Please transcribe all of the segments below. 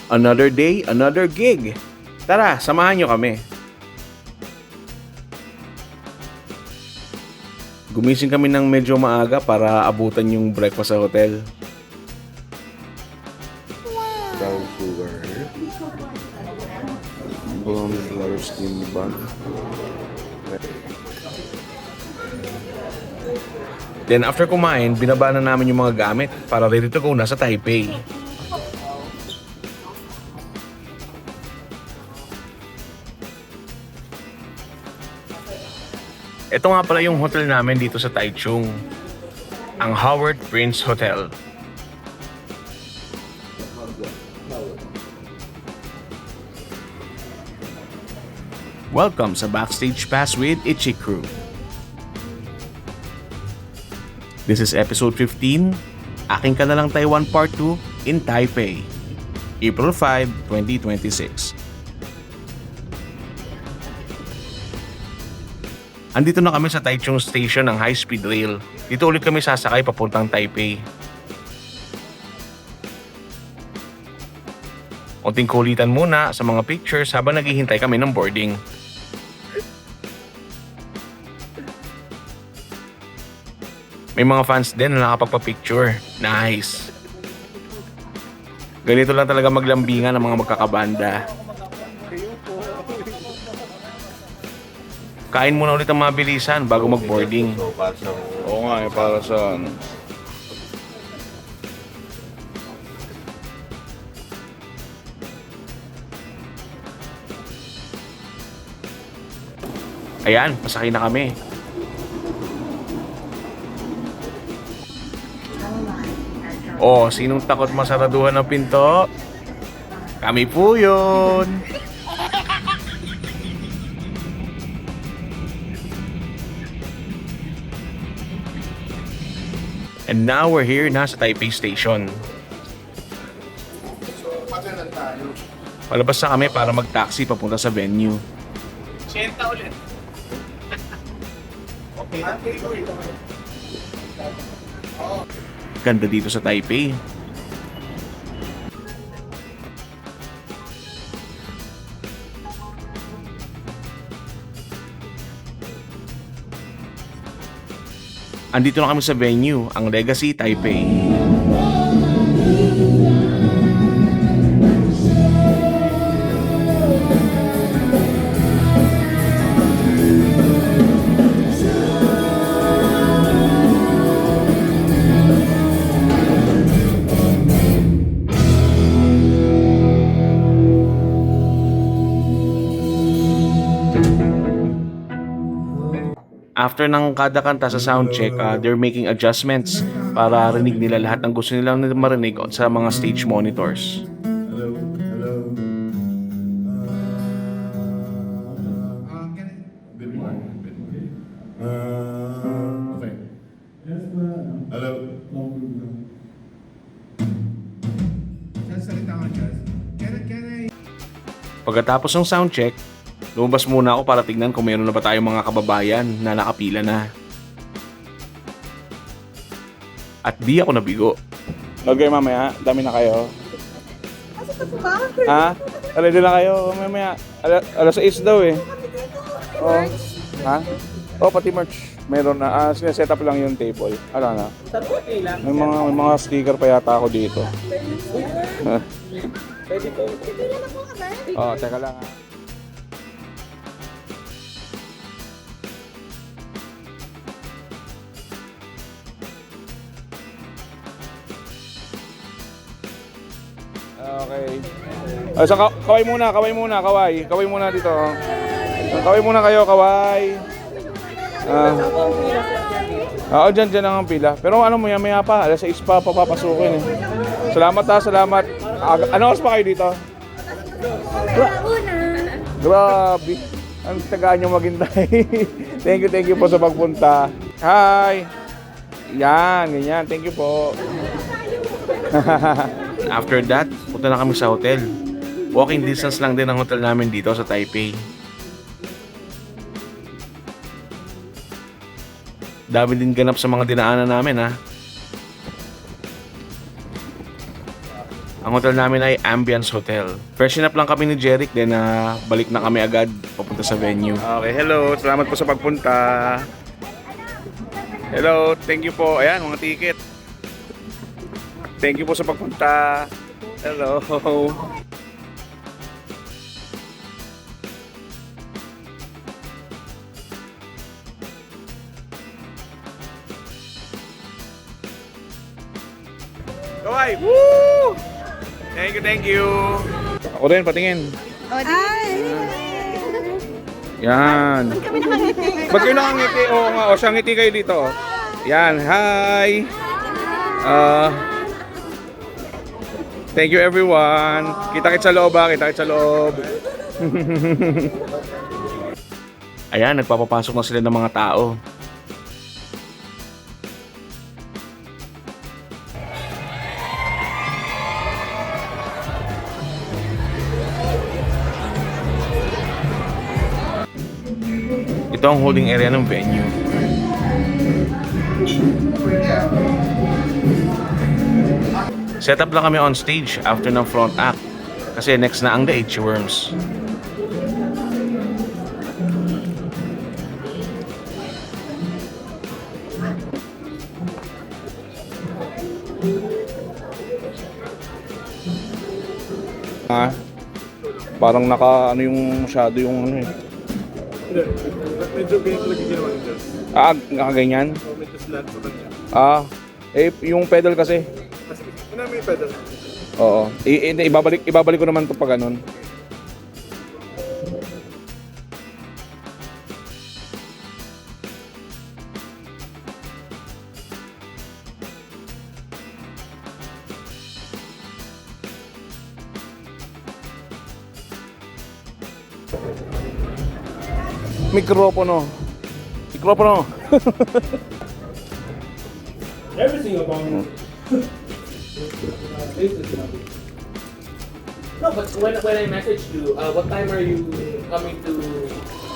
Another day, another gig. Tara, samahan nyo kami. Gumising kami ng medyo maaga para abutan yung breakfast sa hotel. Brown sugar. Flour steam bun. Then after kumain, binaba na namin yung mga gamit para ready to go na sa Taipei. Ito nga pala yung hotel namin dito sa Taichung, ang Howard Prince Hotel. Welcome sa Backstage Pass with Ichi Crew. This is episode 15, Aking Ka Na Lang Taiwan Part 2 in Taipei, April 5, 2026. Andito na kami sa Taichung Station ng high-speed rail. Dito ulit kami sasakay papuntang Taipei. Unting kulitan muna sa mga pictures habang naghihintay kami ng boarding. May mga fans din na nakapagpa-picture. Nice! Ganito lang talaga maglambingan ng mga magkakabanda. Kain muna ulit ang mabilisan bago mag-boarding. Oo nga para sa ano. Ayan, pasakay na kami. Oh, sinong takot masaraduhan ng pinto? Kami po yun! And now we're here na sa Taipei Station. Palabas na kami para mag-taxi papunta sa venue. 80 ulit. Ganda dito sa Taipei. Andito na kami sa venue, ang Legacy Taipei. After ng kada kanta sa soundcheck, they're making adjustments para rinig nila lahat ng gusto nilang marinig sa mga stage monitors. Pagkatapos ng soundcheck, lumabas muna ako para tignan kung mayroon na ba tayong mga kababayan na nakapila na. At di ako nabigo. Okay, mamaya, dami na kayo. Ha? Ready na kayo mamaya. Alas 6 daw eh. Oh. Ha? Oh, pati merch. Meron na. Set up lang yung table. Ala na. May mga sticker pa yata ako dito. Oh, teka lang ha. Okay. So, kaway muna. Kaway muna dito. Kaway muna kayo, kaway. Dyan ang pila. Pero ano mo, maya pa. Alas 6 pa papapasukin eh. Salamat ha, salamat. Ano oras pa kayo dito? Grabe. Ang tagaan nyo maghintay. Thank you po sa pagpunta. Hi. Yan, ganyan. Thank you po. After that, punta na kami sa hotel. Walking distance lang din ang hotel namin dito sa Taipei. Dami din ganap sa mga dinaanan namin ha. Ang hotel namin ay Ambience Hotel. Freshen up lang kami ni Jeric, then balik na kami agad papunta sa venue. Okay, hello. Salamat po sa pagpunta. Hello, thank you po. Ayan, mga ticket. Thank you po sa pagpunta. Hello. Kawai! Woo! Thank you, thank you. Ako din, patingin. Yan. Ba't kayo nakangiti? Oo nga, o siya ngiti kayo dito. Yan, hi! Thank you everyone. Kita-kits sa loob ha, kita-kits sa loob. Ayan, nagpapapasok na sila ng mga tao. Ito ang holding area ng venue. Set up lang kami on stage after ng front act. Kasi next na ang The H Worms. Parang naka ano yung masyado yung ano eh. Medyo ganyan talaga ginawa nito. Nakaganyan? Medyo slant sa kanya. Yung pedal kasi. Ano may pedal? Oo. Ibabalik ko naman 'to pag ganun. Mikropono. Everything about No, but when I messaged you, what time are you coming to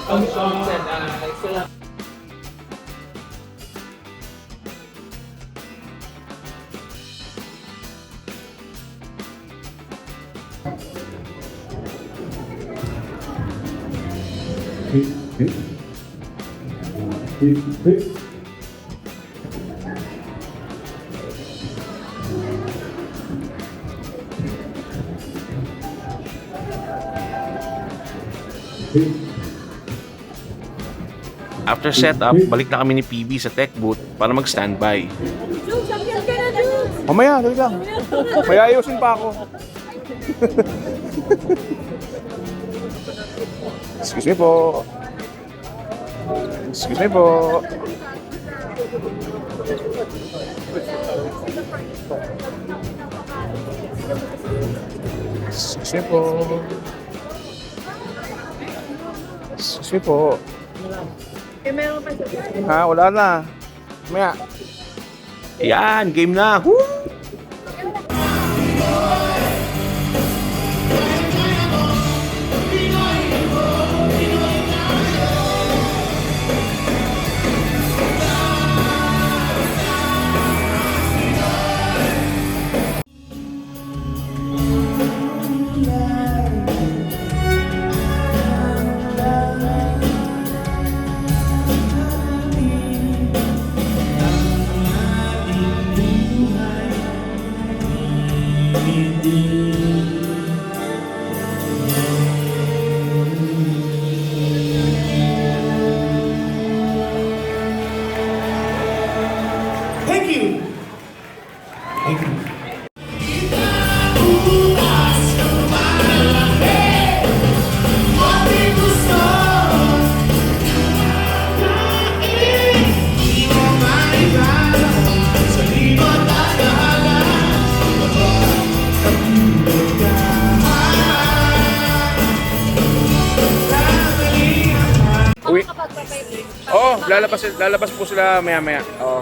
functions and I still have After setup, balik na kami ni PB sa tech booth para mag-standby. Mamaya, dali lang. May ayusin pa ako. Excuse me po. Excuse me po. Excuse me po. Excuse me po. Wala na. Mamaya. Yan, game na! Woo! Thank you! Thank you. Uwi. Lalabas po sila maya-maya. Oo.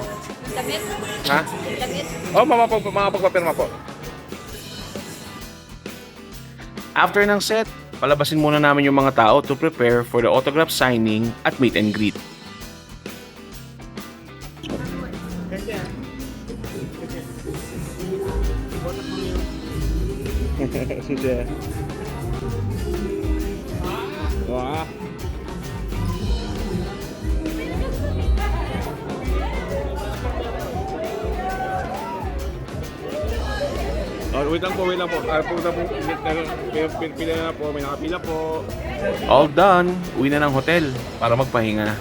Damit? Ha? Damit? Mga pagpapirma po. After ng set, palabasin muna namin yung mga tao to prepare for the autograph signing at meet and greet. Si Jen. Wah. Oh, wait lang po. Punta po. Pila na po. May nakapila po. All done. Uwi na ng hotel para magpahinga na.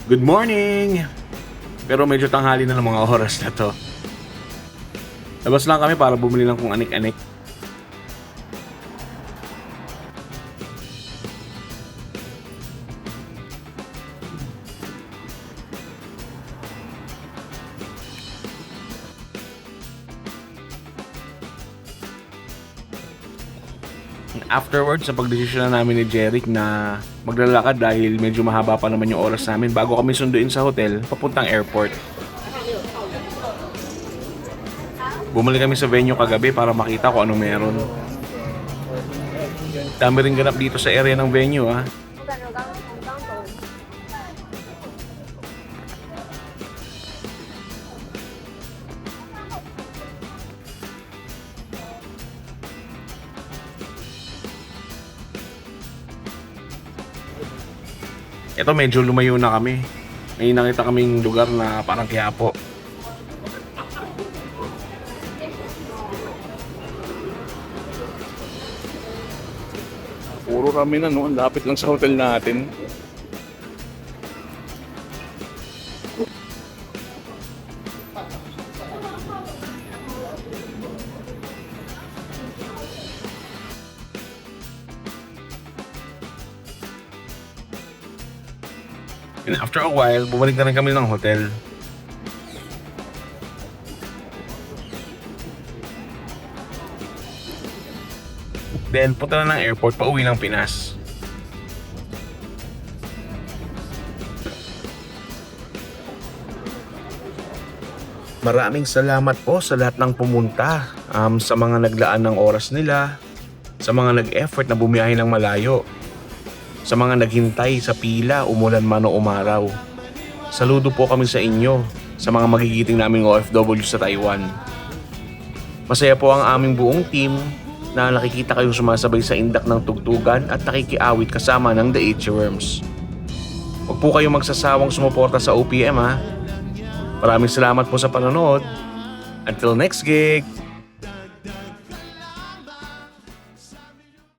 Good morning! Pero medyo tanghali na ng mga oras na to. Labas lang kami para bumili ng kung anik-anik. Afterwards, sa pagdesisyon na namin ni Jeric na maglalakad dahil medyo mahaba pa naman yung oras namin bago kami sunduin sa hotel papuntang airport. Bumalik kami sa venue kagabi para makita kung anong meron. Dami rin ganap dito sa area ng venue ha. Ito medyo lumayo na kami. May nakita kaming lugar na parang Quiapo. Puro kami na, no? Ang lapit lang sa hotel natin. And after a while, bumalik na rin kami ng hotel. Then, punta na ng airport pa uwi ng Pinas. Maraming salamat po sa lahat ng pumunta, sa mga naglaan ng oras nila, sa mga nag-effort na bumiyahe ng malayo, sa mga naghintay sa pila, umulan man o umaraw. Saludo po kami sa inyo, sa mga magigiting naming OFW sa Taiwan. Masaya po ang aming buong team na nakikita kayong sumasabay sa indak ng tugtugan at nakikiawit kasama ng The Itchyworms. Huwag po kayong magsasawang sumuporta sa OPM ha. Maraming salamat po sa panonood. Until next gig!